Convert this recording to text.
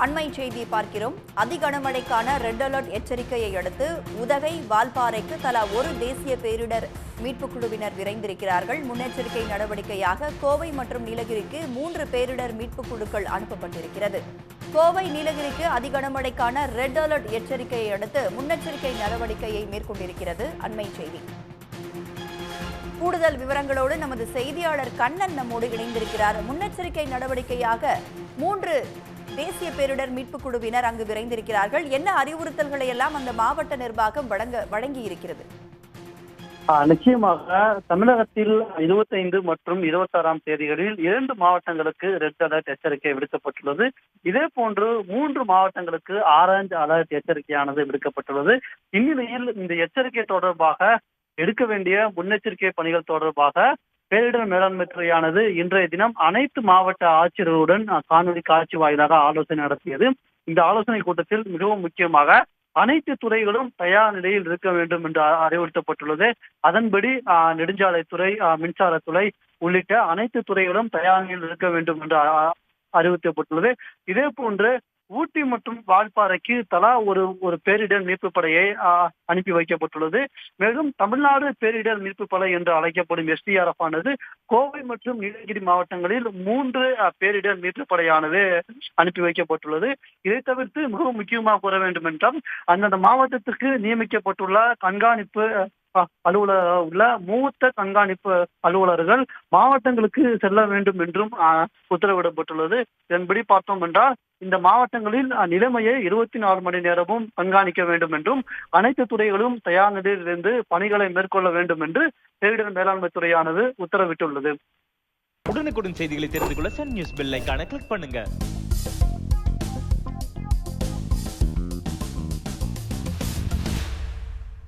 அண்மை செய்தியை பார்க்கிறோம். அதிகனமழைக்கான ரெட் அலர்ட் எச்சரிக்கையை அடுத்து உதகை, வால்பாறைக்கு தலா ஒரு தேசிய பேரிடர் மீட்புக் குழுவினர் விரைந்திருக்கிறார்கள். முன்னெச்சரிக்கை நடவடிக்கையாக கோவை மற்றும் நீலகிரிக்கு 3 பேரிடர் மீட்புக் குழுக்கள் அனுப்பப்பட்டிருக்கிறது. கோவை, நீலகிரிக்கு அதிகனமழைக்கான ரெட் அலர்ட் எச்சரிக்கையை அடுத்து முன்னெச்சரிக்கை நடவடிக்கையை மேற்கொண்டிருக்கிறது அண்மை செய்தி. கூடுதல் விவரங்களோடு நமது செய்தியாளர் கண்ணன் நம்மோடு இணைந்திருக்கிறார். முன்னெச்சரிக்கை நடவடிக்கையாக 3 தேசிய பேரிடர் மீட்புக் குழுவினர் அங்கு விரைந்திருக்கிறார்கள். என்ன அறிவுறுத்தல்களை எல்லாம் அந்த மாவட்ட நிர்வாகம் வழங்கி இருக்கிறது? நிச்சயமாக தமிழகத்தில் 25 மற்றும் 26ஆம் தேதிகளில் 2 மாவட்டங்களுக்கு ரெட் அலர்ட் எச்சரிக்கை விடுக்கப்பட்டுள்ளது. இதே போன்று 3 மாவட்டங்களுக்கு ஆரஞ்சு அலர்ட் எச்சரிக்கையானது விடுக்கப்பட்டுள்ளது. இந்நிலையில் இந்த எச்சரிக்கை தொடர்பாக எடுக்க வேண்டிய முன்னெச்சரிக்கை பணிகள் தொடர்பாக பேரிடர் மேலாண்மை துறையானது இன்றைய தினம் அனைத்து மாவட்ட ஆட்சியர்களுடன் காணொலி காட்சி வாயிலாக ஆலோசனை நடத்தியது. இந்த ஆலோசனை கூட்டத்தில் மிகவும் முக்கியமாக அனைத்து துறைகளும் தயார் நிலையில் இருக்க வேண்டும் என்று அறிவுறுத்தப்பட்டுள்ளது. அதன்படி நெடுஞ்சாலைத்துறை, மின்சாரத்துறை உள்ளிட்ட அனைத்து துறைகளும் தயார் நிலையில் இருக்க வேண்டும் என்று அறிவுறுத்தப்பட்டுள்ளது. இதே போன்று ஊட்டி மற்றும் வால்பாறைக்கு தலா ஒரு பேரிடர் மீட்பு படையை அனுப்பி வைக்கப்பட்டுள்ளது. மேலும் தமிழ்நாடு பேரிடர் மீட்பு படை என்று அழைக்கப்படும் SDRF ஆனது கோவை மற்றும் நீலகிரி மாவட்டங்களில் 3 பேரிடர் மீட்பு படையானது அனுப்பி வைக்கப்பட்டுள்ளது. இதை தவிர்த்து மிகவும் முக்கியமாக கூற வேண்டும் என்றால் அந்தந்த மாவட்டத்திற்கு நியமிக்கப்பட்டுள்ள கண்காணிப்பு அலுவலர் உள்ள மூத்த கண்காணிப்பு அலுவலர்கள் மாவட்டங்களுக்கு செல்ல வேண்டும் என்றும் உத்தரவிடப்பட்டுள்ளது. இதன்படி பார்த்தோம் என்றால் இந்த மாவட்டங்களில் நிலைமையை 24 மணி நேரமும் கண்காணிக்க வேண்டும் என்றும் அனைத்து துறைகளும் தயார் நிலையில் இருந்து பணிகளை மேற்கொள்ள வேண்டும் என்று பேரிடர் மேலாண்மை துறையானது உத்தரவிட்டுள்ளது. உடனுக்குடன் செய்திகளை தெரிந்து கொள்ள சன் நியூஸ் பெல் ஐகானை கிளிக் பண்ணுங்க.